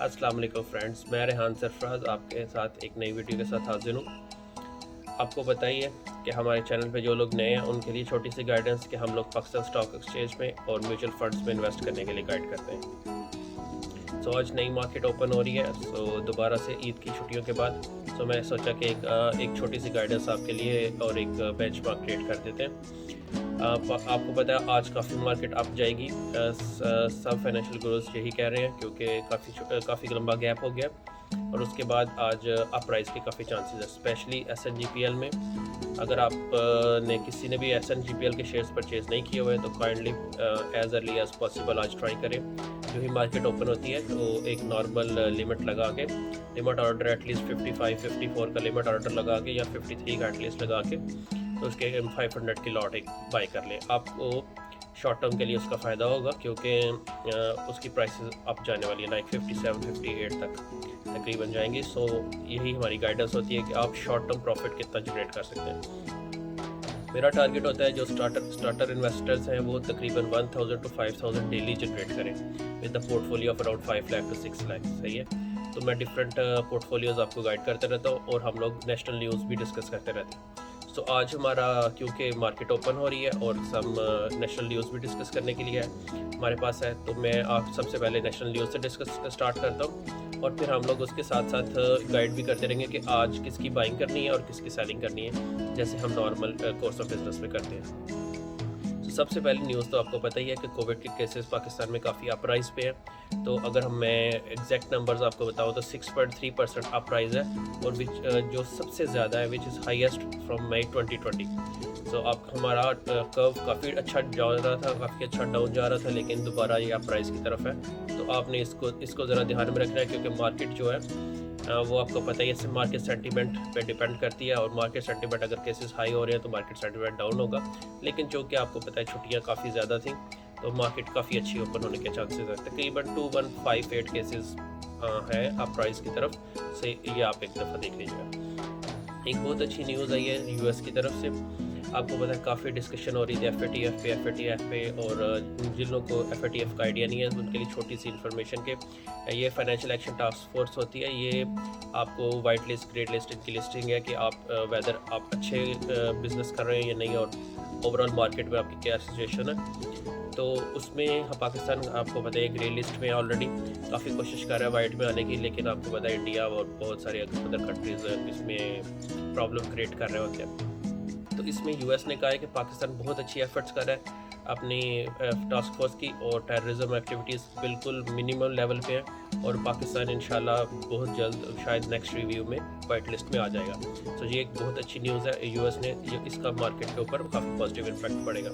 अस्सलाम वालेकुम फ्रेंड्स, मैं रेहान सरफराज आपके साथ एक नई वीडियो के साथ हाजिर हूँ। आपको बताइए कि हमारे चैनल पे जो लोग नए हैं उनके लिए छोटी सी गाइडेंस कि हम लोग पाकिस्तान स्टॉक एक्सचेंज में और म्यूचुअल फंड्स में इन्वेस्ट करने के लिए गाइड करते हैं। आज नई मार्केट ओपन हो रही है, दोबारा से ईद की छुट्टियों के बाद मैं सोचा कि एक छोटी सी गाइडेंस आपके लिए और एक बेंचमार्क क्रिएट कर देते हैं। आपको पता है आज काफ़ी मार्केट अप जाएगी। सब फाइनेंशियल गुरुज यही कह रहे हैं क्योंकि काफ़ी लंबा गैप हो गया और उसके बाद आज अप राइज के काफ़ी चांसेस है, स्पेशली SNGPL में। अगर आप ने किसी ने भी SNGPL के शेयर्स परचेज नहीं किए हुए तो kindly as early as possible आज ट्राई करें। जो ही मार्केट ओपन होती है तो एक नॉर्मल लिमिट लगा के, लिमिट ऑर्डर एटलीस्ट 55-54 का लिमिट ऑर्डर लगा के या 53 का एटलीस्ट लगा के तो उसके 500 की लॉट एक बाई कर लें। आपको शॉर्ट टर्म के लिए उसका फ़ायदा होगा क्योंकि उसकी प्राइसेस अप जाने वाली है, लाइक 57-58 तक तकरीबन जाएंगी। यही हमारी गाइडेंस होती है कि आप शॉर्ट टर्म प्रॉफिट कितना जनरेट कर सकते हैं। मेरा टारगेट होता है जो स्टार्टर इन्वेस्टर्स हैं वो तकरीबन 1000 to 5000 डेली जनरेट करें with the portfolio of around 5 lakh to 6 lakh. सही है, तो मैं डिफरेंट पोर्टफोलियोज़ आपको गाइड करते रहता हूँ और हम लोग नेशनल न्यूज़ भी डिस्कस करते रहते हैं। आज हमारा क्योंकि मार्केट ओपन हो रही है और सब नेशनल न्यूज़ भी डिस्कस करने के लिए हमारे पास है, तो मैं आप सबसे पहले नेशनल न्यूज़ से डिस्कस स्टार्ट करता हूँ और फिर हम लोग उसके साथ साथ गाइड भी करते रहेंगे कि आज किसकी बाइंग करनी है और किसकी सेलिंग करनी है, जैसे हम नॉर्मल कोर्स ऑफ बिजनेस में करते हैं। सबसे पहली न्यूज़ तो आपको पता ही है कि कोविड के केसेस पाकिस्तान में काफ़ी अप राइज पे है। तो अगर मैं एग्जैक्ट नंबर्स आपको बताऊँ तो 6.3% अप राइज है और जो सबसे ज़्यादा है विच इज़ हाईएस्ट फ्रॉम मई 2020। अब हमारा कर्व काफ़ी अच्छा जा रहा था, काफ़ी अच्छा डाउन जा रहा था, लेकिन दोबारा ये अप राइज की तरफ है। तो आपने इसको ज़रा ध्यान में रखना है क्योंकि मार्केट जो है वो आपको पता ही है मार्केट सेंटीमेंट पे डिपेंड करती है और मार्केट सेंटीमेंट अगर केसेस हाई हो रहे हैं तो मार्केट सेंटीमेंट डाउन होगा। लेकिन चूँकि आपको पता है छुट्टियाँ काफ़ी ज़्यादा थी तो मार्केट काफ़ी अच्छी ओपन होने के चांसेस हैं। तकरीबन 2158 केसेस है अप प्राइस की तरफ से, ये आप एक दफ़ा देख लीजिएगा। एक बहुत अच्छी न्यूज़ आई है US की तरफ से। आपको पता है काफ़ी डिस्कशन हो रही थी FATF पे और जिन लोगों को FATF का आइडिया नहीं है उनके लिए छोटी सी इन्फॉर्मेशन के ये फाइनेंशियल एक्शन टास्क फोर्स होती है। ये आपको वाइट लिस्ट ग्रेड लिस्ट की लिस्टिंग है कि आप वेदर आप अच्छे बिजनेस कर रहे हैं या नहीं और ओवरऑल मार्केट में आपकी क्या सिचुएशन है। तो उसमें पाकिस्तान आपको पता है ग्रे लिस्ट में ऑलरेडी काफ़ी कोशिश कर रहा है वाइट में आने की, लेकिन आपको पता है इंडिया और बहुत सारे अदर कंट्रीज़ इसमें प्रॉब्लम क्रिएट कर रहे होते हैं। तो इसमें US ने कहा है कि पाकिस्तान बहुत अच्छी एफर्ट्स कर रहा है अपनी टास्क फोर्स की और टेररिज्म एक्टिविटीज़ बिल्कुल मिनिमम लेवल पे है और पाकिस्तान इंशाल्लाह बहुत जल्द शायद नेक्स्ट रिव्यू में वाइट लिस्ट में आ जाएगा। ये एक बहुत अच्छी न्यूज़ है US ने, इसका मार्केट के ऊपर काफ़ी पॉजिटिव इम्पैक्ट पड़ेगा।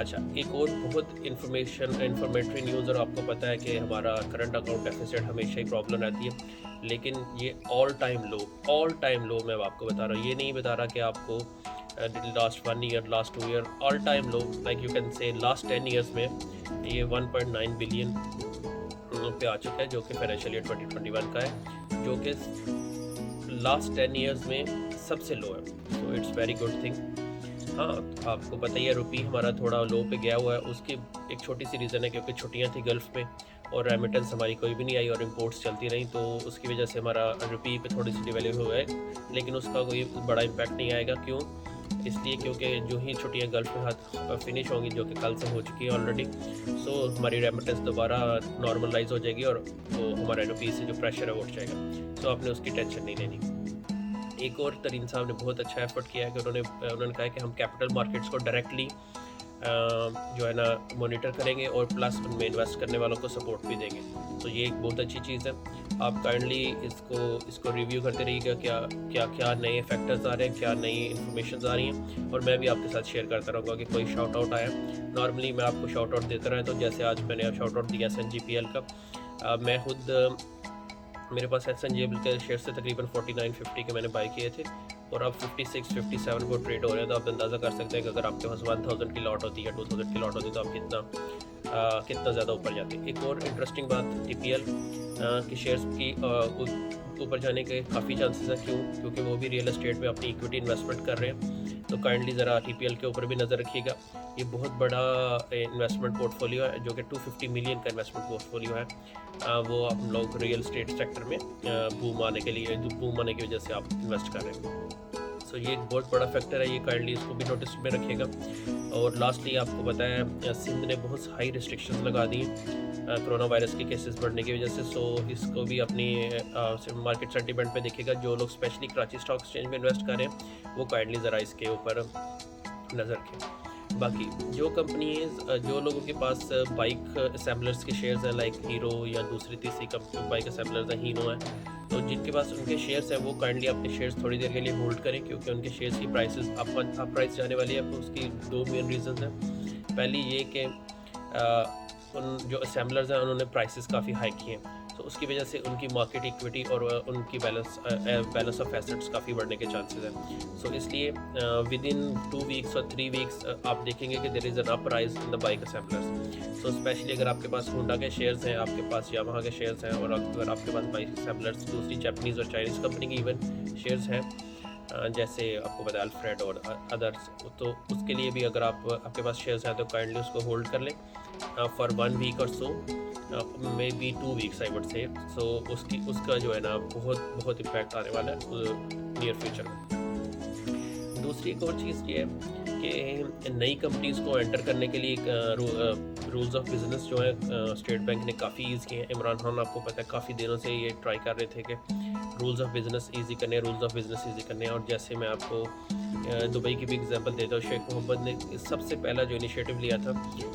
अच्छा, एक और बहुत इन्फॉर्मेटरी न्यूज़, और आपको पता है कि हमारा करंट अकाउंट डेफिसिट हमेशा ही प्रॉब्लम रहती है, लेकिन ये ऑल टाइम लो मैं आपको बता रहा हूँ। ये नहीं बता रहा कि आपको last 1 year, last 2 year, all time low, like you can say last 10 years में ये 1.9 बिलियन पे आ चुका है, जो कि फाइनेंशियल ईयर 2021 का है, जो कि लास्ट 10 ईयर्स में सबसे लो है। So it's very good thing. हाँ, आपको पता ही है रुपी हमारा थोड़ा लो पे गया हुआ है। उसकी एक छोटी सी रीज़न है क्योंकि छुट्टियां थी गल्फ़ में और रेमिटेंस हमारी कोई भी नहीं आई और इंपोर्ट्स चलती रहीं, तो उसकी वजह से हमारा रुपी पे थोड़ी सी डिवेल्यू हुआ है, लेकिन उसका कोई बड़ा इम्पैक्ट नहीं आएगा। क्यों? इसलिए क्योंकि जो ही छुट्टियां गल्फ़ में हाथ फिनिश होंगी, जो कि कल से हो चुकी है ऑलरेडी, हमारी रेमिटेंस दोबारा नॉर्मलाइज हो जाएगी और तो हमारा रुपी से जो प्रेशर है वो उठ जाएगा। आपने उसकी टेंशन नहीं लेनी। एक और तरीन साहब ने बहुत अच्छा एफर्ट किया है कि उन्होंने कहा है कि हम कैपिटल मार्केट्स को डायरेक्टली जो है ना मॉनिटर करेंगे और प्लस उनमें इन्वेस्ट करने वालों को सपोर्ट भी देंगे। ये एक बहुत अच्छी चीज़ है। आप काइंडली इसको रिव्यू करते रहिएगा क्या नए फैक्टर्स आ रहे हैं, क्या नई इन्फॉर्मेशन आ रही हैं, और मैं भी आपके साथ शेयर करता रहूँगा कि कोई शाउट आउट आया। नॉर्मली मैं आपको शाउट आउट देता रहता हूँ, जैसे आज मैंने शाउट आउट दिया SNGPL का। मैं खुद मेरे पास SNGPL के शेयर से तकरीबन 49-50 के मैंने बाई किए थे और अब 56-57 को ट्रेड हो रहे हैं। तो आप अंदाज़ा कर सकते हैं कि अगर आपके पास 1000 की लॉट होती है, 2000 की लॉट होती है, तो आप कितना ज़्यादा ऊपर जाते हैं। एक और इंटरेस्टिंग बात TPL की शेयर्स की के ऊपर जाने के काफ़ी चांसेस हैं। क्यों? क्योंकि वो भी रियल एस्टेट में अपनी इक्विटी इन्वेस्टमेंट कर रहे हैं। तो काइंडली ज़रा TPL के ऊपर भी नज़र रखिएगा। ये बहुत बड़ा इन्वेस्टमेंट पोर्टफोलियो है, जो कि 250 मिलियन का इन्वेस्टमेंट पोर्टफोलियो है। वो हम लोग रियल एस्टेट सेक्टर में बूम आने के लिए, जो बूम आने की वजह से आप इन्वेस्ट कर रहे हैं। सो ये एक बहुत बड़ा फैक्टर है, ये काइंडली इसको भी नोटिस में रखिएगा। और लास्टली आपको बताया, सिंध ने बहुत हाई रिस्ट्रिक्शंस लगा दी कोरोना वायरस के केसेस बढ़ने की वजह से। सो इसको भी अपनी मार्केट सेंटीमेंट पे देखिएगा। जो लोग स्पेशली कराची स्टॉक एक्सचेंज में इन्वेस्ट कर रहे हैं वो काइंडली ज़रा इसके ऊपर नज़र रखें। बाकी जो कंपनीज, जो लोगों के पास बाइक असेंबलर्स के शेयर्स हैं लाइक हीरो या दूसरी तीसरी कंपनी बाइक असेंबलर्स हैं, हीनो है, तो जिनके पास उनके शेयर्स हैं वो काइंडली अपने शेयर्स थोड़ी देर के लिए होल्ड करें, क्योंकि उनके शेयर्स की प्राइसेस अप प्राइस जाने वाली है। उसकी दो मेन रीज़न हैं। पहली ये कि उन जो असेंबलर्स हैं उन्होंने प्राइसेस काफ़ी हाई किए हैं, तो उसकी वजह से उनकी मार्केट इक्विटी और उनकी बैलेंस ऑफ एसेट्स काफ़ी बढ़ने के चांसेस हैं। सो इसलिए विद इन 2 वीक्स और 3 वीक्स आप देखेंगे कि there is an uprise in the bike assemblers. So specially अगर आपके पास होंडा के शेयर्स हैं, आपके पास यामाहा के शेयर्स हैं, और अगर आपके पास बाइक असेंबलर्स दूसरी जापानीज़ और चाइनीज़ कंपनी के इवन शेयर्स हैं, जैसे आपको पता है अल्फ्रेड और अदर्स, तो उसके लिए भी अगर आपके पास शेयर्स हैं तो काइंडली उसको होल्ड कर लें फॉर 1 वीक और so, maybe 2 weeks I would say. So उसका जो है ना बहुत इम्पैक्ट आने वाला है नियर फ्यूचर में। दूसरी एक और चीज़ ये है कि नई कंपनीज़ को एंटर करने के लिए रूल्स ऑफ बिज़नेस जो है स्टेट बैंक ने काफ़ी ईज़ किए हैं। इमरान खान आपको पता है काफ़ी दिनों से ये ट्राई कर रहे थे कि रूल्स ऑफ बिज़नेस ईजी करने। और जैसे मैं आपको दुबई की भी एग्जांपल देता हूँ, शेख मोहम्मद ने सबसे पहला जो इनिशिएटिव लिया था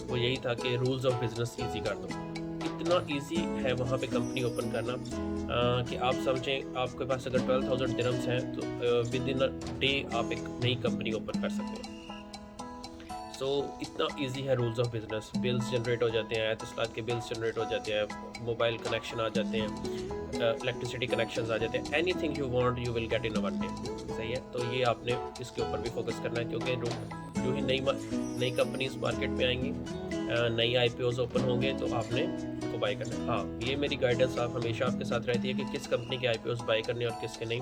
वो यही था कि रूल्स ऑफ बिज़नेस ईजी कर दो। इतना ईजी है वहाँ पे कंपनी ओपन करना कि आप समझें, आपके पास अगर 12,000 दिरहम्स हैं तो विद इन अ डे आप एक नई कंपनी ओपन कर सकते हैं। सो इतना इजी है rules of business. Bills generate हो जाते हैं, एतसलात के बिल्स जनरेट हो जाते हैं, मोबाइल कनेक्शन आ जाते हैं, इलेक्ट्रिसिटी कनेक्शंस आ जाते हैं, anything you want you will get in one day. सही है, तो ये आपने इसके ऊपर भी फोकस करना है, क्योंकि जो ही नई कंपनीज मार्केट में आएंगी, नई IPOs ओपन होंगे, तो आपने उनको बाय करना है। हाँ, ये मेरी गाइडेंस आप हमेशा आपके साथ रहती है कि किस कंपनी के IPOs बाय करने और किसके नहीं।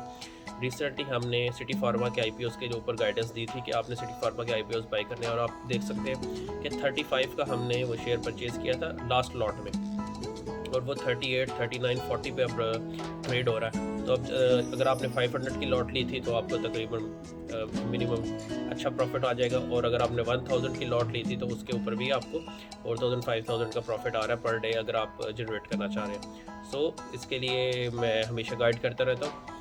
रिसेंटली हमने सिटी फार्मा के IPOs के ऊपर गाइडेंस दी थी कि आपने सिटी फार्मा के IPOs बाय करने, और आप देख सकते हैं कि 35 का हमने वो शेयर परचेज़ किया था लास्ट लॉट में, और वो 38, 39, 40 पे अब ट्रेड हो रहा है। तो अब अगर आपने 500 की लॉट ली थी तो आपको तकरीबन मिनिमम अच्छा प्रॉफिट आ जाएगा, और अगर आपने 1000 की लॉट ली थी तो उसके ऊपर भी आपको 4000, 5000 का प्रॉफिट आ रहा है पर डे, अगर आप जनरेट करना चाह रहे हैं। सो इसके लिए मैं हमेशा गाइड करता रहता हूँ,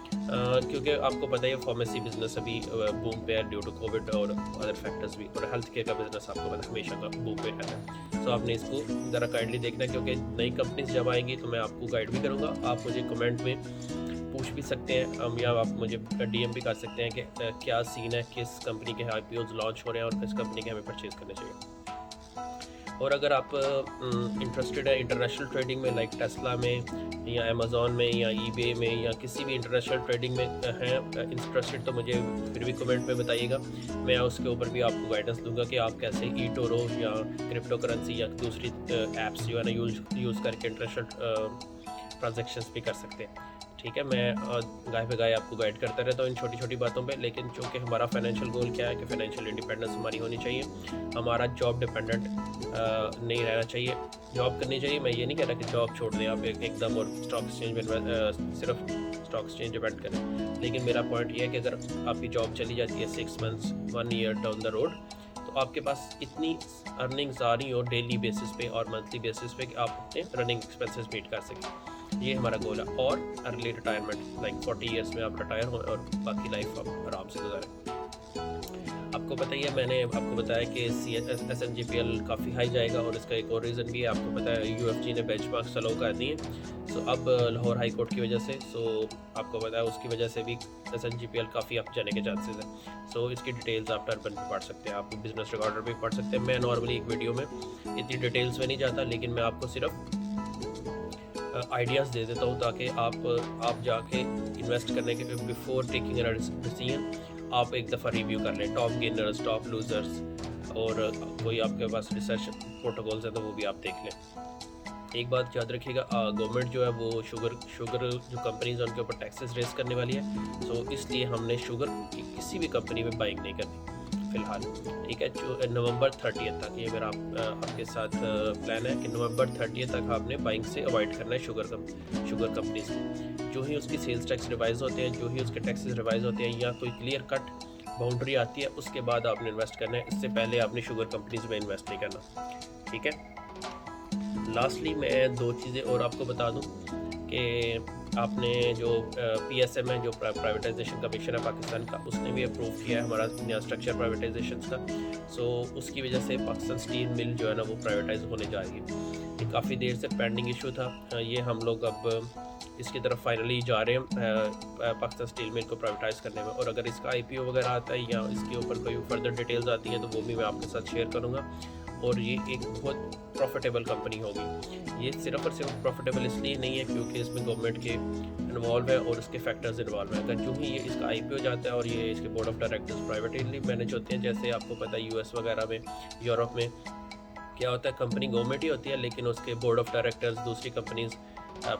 क्योंकि आपको पता है फार्मेसी बिजनेस अभी बूम पे है ड्यू टू कोविड और अदर फैक्टर्स भी, और हेल्थ केयर का बिजनेस आपको पता है हमेशा का बूम पे रहता है। सो आपने इसको ज़रा काइंडली देखना है, क्योंकि नई कंपनीज जब आएंगी तो मैं आपको गाइड भी करूँगा। आप मुझे कमेंट में पूछ भी सकते हैं, या आप मुझे DM भी कर सकते हैं कि क्या सीन है, किस कंपनी के IPOs लॉन्च हो रहे हैं और किस कंपनी के हमें परचेज़ करने चाहिए। और अगर आप इंटरेस्टेड है इंटरनेशनल ट्रेडिंग में, लाइक टेस्ला में या अमेज़ॉन में या eBay में या किसी भी इंटरनेशनल ट्रेडिंग में हैं इंटरेस्टेड, तो मुझे फिर भी कमेंट में बताइएगा। मैं उसके ऊपर भी आपको गाइडेंस दूंगा कि आप कैसे eToro या क्रिप्टो करेंसी या दूसरी ऐप्स जो है ना यूज़ करके इंटरनेशनल ट्रांजेक्शन्स भी कर सकते हैं। ठीक है, मैं गाय पे गाय आपको गाइड करता रहता हूँ इन छोटी छोटी बातों पे, लेकिन चूँकि हमारा फाइनेंशियल गोल क्या है कि फाइनेंशियल इंडिपेंडेंस हमारी होनी चाहिए, हमारा जॉब डिपेंडेंट नहीं रहना चाहिए। जॉब करनी चाहिए, मैं ये नहीं कह रहा कि जॉब छोड़ दें आप एकदम और स्टॉक एक्सचेंज में सिर्फ स्टॉक एक्सचेंज डिपेंड करें, लेकिन मेरा पॉइंट ये है कि अगर आपकी जॉब चली जाती है 6 months 1 year down the road, तो आपके पास इतनी अर्निंग्स आ रही हो डेली बेसिस पे और मंथली बेसिस पे कि आप अपने रनिंग एक्सपेंसेस मीट कर सकें। ये हमारा गोल है। और अर्ली रिटायरमेंट, लाइक 40 ईयर्स में आप रिटायर हो और बाकी लाइफ आप आराम से गुजारें। आपको पता ही है, मैंने आपको बताया कि SNGPL काफ़ी हाई जाएगा, और इसका एक और रीज़न भी है। आपको पता है UFG ने बेंचमार्क्स अलाउ कर दिए, सो अब लाहौर हाई कोर्ट की वजह से, सो आपको पता है उसकी वजह से भी SNGPL काफ़ी अप जाने के चांसेस हैं। सो इसकी डिटेल्स आप टर्बन पे पढ़ सकते हैं, आप बिजनेस रिकॉर्डर भी पढ़ सकते हैं। मैं नॉर्मली एक वीडियो में इतनी डिटेल्स में नहीं जाता, लेकिन मैं आपको सिर्फ आइडियाज़ दे देता हूँ, ताकि आप जाके इन्वेस्ट करने के बिफोर टेकिंग अ डिसीजन आप एक दफ़ा रिव्यू कर लें, टॉप गेनर्स, टॉप लूज़र्स, और कोई आपके पास रिसर्च प्रोटोकॉल्स हैं तो वो भी आप देख लें। एक बात याद रखिएगा, गवर्नमेंट जो है वो शुगर जो कंपनीज हैं उनके ऊपर टैक्सेस रेस करने वाली है। सो इसलिए हमने शुगर की किसी भी कंपनी में बाइंग नहीं करनी फ़िलहाल, ठीक है। जो नवंबर 30 तक ये मेरा आपके साथ प्लान है कि नवंबर 30 तक आपने बाइंग से अवॉइड करना है शुगर कंपनीज की। जो ही उसकी सेल्स टैक्स रिवाइज होते हैं, जो ही उसके टैक्सेस रिवाइज होते हैं या कोई क्लियर कट बाउंड्री आती है, उसके बाद आपने इन्वेस्ट करना है। इससे पहले आपने शुगर कंपनीज में इन्वेस्ट नहीं करना, ठीक है। लास्टली मैं 2 चीज़ें और आपको बता दूं कि आपने जो PSM है, जो प्राइवेटाइजेशन कमीशन है पाकिस्तान का, उसने भी अप्रूव किया है हमारा नया स्ट्रक्चर प्राइवेटाइजेशन का। सो उसकी वजह से पाकिस्तान स्टील मिल जो है ना वो प्राइवेटाइज होने जा रही है। ये काफ़ी देर से पेंडिंग इशू था, ये हम लोग अब इसकी तरफ फाइनली जा रहे हैं पाकिस्तान स्टील मिल को प्राइवेटाइज करने में। और अगर इसका IPO वगैरह आता है या इसके ऊपर कोई फर्दर डिटेल्स आती हैं तो वो भी मैं आपके साथ शेयर करूँगा। और ये एक बहुत प्रॉफिटेबल कंपनी होगी। ये सिर्फ और सिर्फ प्रॉफिटेबल इसलिए नहीं है क्योंकि इसमें गवर्नमेंट के इन्वॉल्व है और उसके फैक्टर्स इन्वॉल्व है। अगर जो ही ये इसका IPO जाता है और ये इसके board of directors privately manage होते हैं, जैसे आपको पता है US वगैरह में, यूरोप में क्या होता है, कंपनी गवर्नमेंट ही होती है लेकिन उसके बोर्ड ऑफ डायरेक्टर्स दूसरी कंपनीज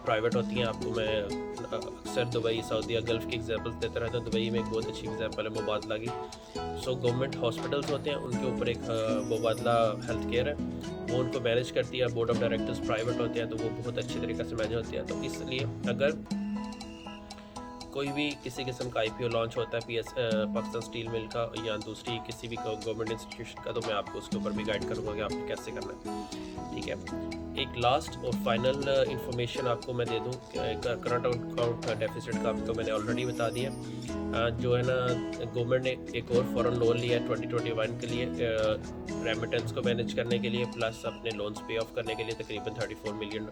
प्राइवेट होती हैं। आपको मैं अक्सर दुबई, सऊदीया, गल्फ़ की एग्जांपल्स देता रहता हूँ। दुबई में एक बहुत अच्छी एग्जांपल है मुबादला की। सो गवर्नमेंट हॉस्पिटल्स होते हैं, उनके ऊपर एक मुबादला हेल्थ केयर है, वो उनको मैनेज करती है। बोर्ड ऑफ डायरेक्टर्स प्राइवेट होते हैं तो वो बहुत अच्छी तरीके से मैनेज होती है। तो इसलिए अगर कोई भी किसी किस्म का IPO लॉन्च होता है पाकिस्तान स्टील मिल का या दूसरी किसी भी गवर्नमेंट इंस्टीट्यूशन का, तो मैं आपको उसके ऊपर भी गाइड करूँगा कि आपको कैसे करना है, ठीक है। एक लास्ट और फाइनल इंफॉर्मेशन आपको मैं दे दूँ, करंट अकाउंट डेफिसिट का आपको मैंने ऑलरेडी बता दिया। जो है ना, गवर्नमेंट ने एक और फॉरेन लोन लिया है 2021 के लिए रेमिटेंस को मैनेज करने के लिए, प्लस अपने लोन्स पे ऑफ करने के लिए तकरीबन $34 मिलियन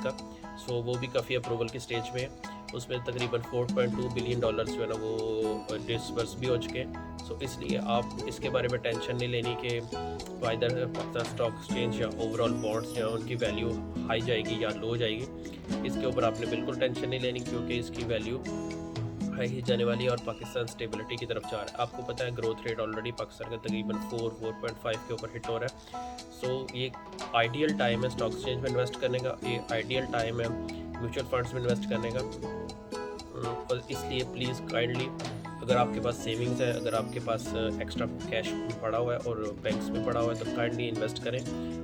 का। सो वो भी काफ़ी अप्रूवल की स्टेज में है। उसमें तकरीबन $4.2 बिलियन जो है ना वो डिसबर्स भी हो चुके हैं। सो इसलिए आप इसके बारे में टेंशन नहीं लेनी कि इधर पाकिस्तान स्टॉक एक्सचेंज या ओवरऑल बॉन्ड्स या उनकी वैल्यू हाई जाएगी या लो जाएगी। इसके ऊपर आपने बिल्कुल टेंशन नहीं लेनी क्योंकि इसकी वैल्यू हाई ही जाने वाली है और पाकिस्तान स्टेबिलिटी की तरफ जा रहा है। आपको पता है ग्रोथ रेट ऑलरेडी पाकिस्तान का तकरीबन 4.5 के ऊपर हिट हो रहा है। सो ये आइडियल टाइम है स्टॉक एक्सचेंज में इन्वेस्ट करने का, ये आइडियल टाइम है म्यूचुअल फंड्स में इन्वेस्ट करने का। और इसलिए प्लीज़ काइंडली, अगर आपके पास सेविंग्स है, अगर आपके पास एक्स्ट्रा कैश पड़ा हुआ है और बैंक्स में पड़ा हुआ है, तो काइंडली इन्वेस्ट करें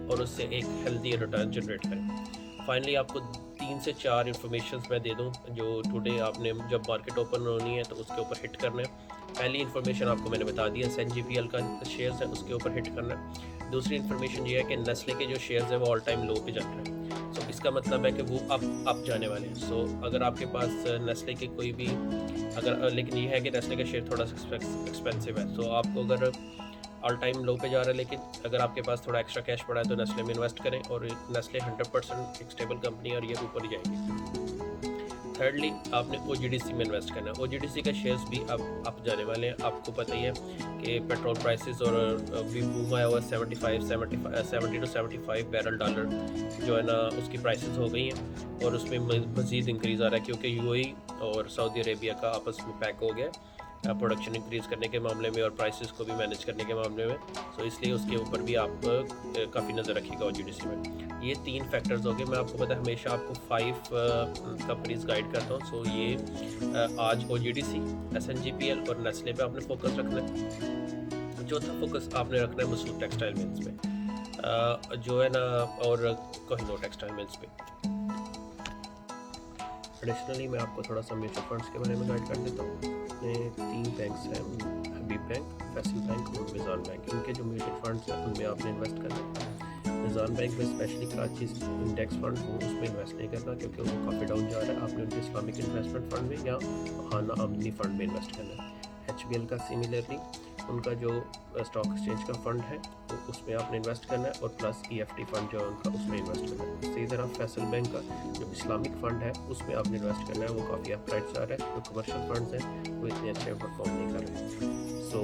और उससे एक हेल्दी रिटर्न जनरेट करें। फाइनली आपको 3 से 4 इन्फॉर्मेशन मैं दे दूं जो टुडे आपने जब मार्केट ओपन होनी है तो उसके ऊपर हिट करना है। पहली इन्फॉर्मेशन आपको मैंने बता दी है, SNGPL का शेयर्स है उसके ऊपर हिट करना है। दूसरी इन्फॉर्मेशन ये है कि नेस्ले के जो शेयर्स है वो ऑल टाइम लो पे जा रहे हैं। सो इसका मतलब है कि वो अप जाने वाले हैं। सो अगर आपके पास नेस्ले के कोई भी लेकिन ये है कि नेस्ले का शेयर थोड़ा सा एक्सपेंसिव है। सो आपको अगर ऑल टाइम लो पे जा रहा है लेकिन अगर आपके पास थोड़ा एक्स्ट्रा कैश पड़ा है तो नेस्ले में इन्वेस्ट करें और नेस्ले 100% एक स्टेबल कंपनी है और ये ऊपर ही जाएगी। थर्डली आपने OGDC में इन्वेस्ट करना है। OGDC का शेयर्स भी अब जाने वाले हैं। आपको पता ही है कि पेट्रोल प्राइसेस और भी बूम आया हुआ 70 to 75 बैरल डॉलर जो है ना उसकी प्राइसेस हो गई हैं और उसमें मज़ीद इंक्रीज़ आ रहा है क्योंकि UAE और सऊदी अरेबिया का आपस में पैक हो गया प्रोडक्शन इंक्रीज़ करने के मामले में और प्राइसेस को भी मैनेज करने के मामले में। सो इसलिए उसके ऊपर भी आप काफ़ी नज़र रखिएगा OGDC में। ये 3 फैक्टर्स हो गए। मैं आपको पता है हमेशा आपको 5 कंपनीज गाइड करता हूँ। सो ये आज OGDC, SNGPL और नेस्ले पे आपने फोकस रखना है। चौथा फोकस आपने रखना है मसूद टेक्सटाइल मिल्स पे जो है ना, और कोहिनूर टेक्सटाइल मिल्स पे। एडिशनली मैं आपको थोड़ा सा म्यूचुअल फंड्स के बारे में गाइड कर देता हूँ। अपने 3 बैंक्स हैं, हबीब बैंक, फैसल बैंक और मिज़ान बैंक। इनके जो म्यूचुअल फंड्स हैं उनमें आपने इन्वेस्ट करना है। मिज़ान बैंक में स्पेशली कराची इंडेक्स फंड हो उसमें इन्वेस्ट नहीं करना क्योंकि वो काफ़ी डाउन जा रहा है। आपने उनके इस्लामिक इन्वेस्टमेंट फंड में या खाना आमदनी फंड में इन्वेस्ट करना है। HBL का सिमिलरली उनका जो स्टॉक एक्सचेंज का फ़ंड है तो उसमें आपने इन्वेस्ट करना है और प्लस EFT फ़ंड जो है उनका उसमें इन्वेस्ट करना है। इसी तरह फैसल बैंक का जो इस्लामिक फ़ंड है उसमें आपने इन्वेस्ट करना है, वो काफ़ी अपराइट जा रहा है। जो कमर्शियल फंड्स हैं वो इतने अच्छे परफॉर्म नहीं कर रहे। सो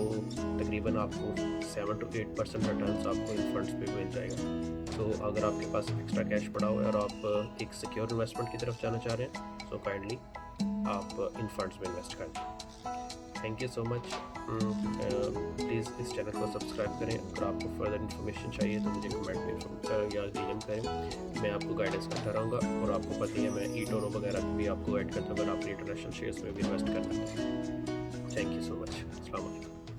तकरीबन आपको 7 to 8% रिटर्न आपको इन फंड्स पे मिल जाएगा। तो अगर आपके पास एक्स्ट्रा कैश पड़ा हुआ है और आप एक सिक्योर इन्वेस्टमेंट की तरफ जाना चाह रहे हैं तो काइंडली आप इन फंड्स में इन्वेस्ट कर दें। Thank you so much. Please इस चैनल को सब्सक्राइब करें। अगर आपको फर्दर इन्फॉर्मेशन चाहिए तो मुझे कमेंट में या डीएम करें, मैं आपको गाइडेंस करता रहूँगा। और आपको पता ही है मैं ईटोरो वगैरह भी आपको गाइड करता हूँ अगर आपने इंटरनेशनल शेयर्स में भी इन्वेस्ट करना है। Thank you so much. अस्सलाम वालेकुम।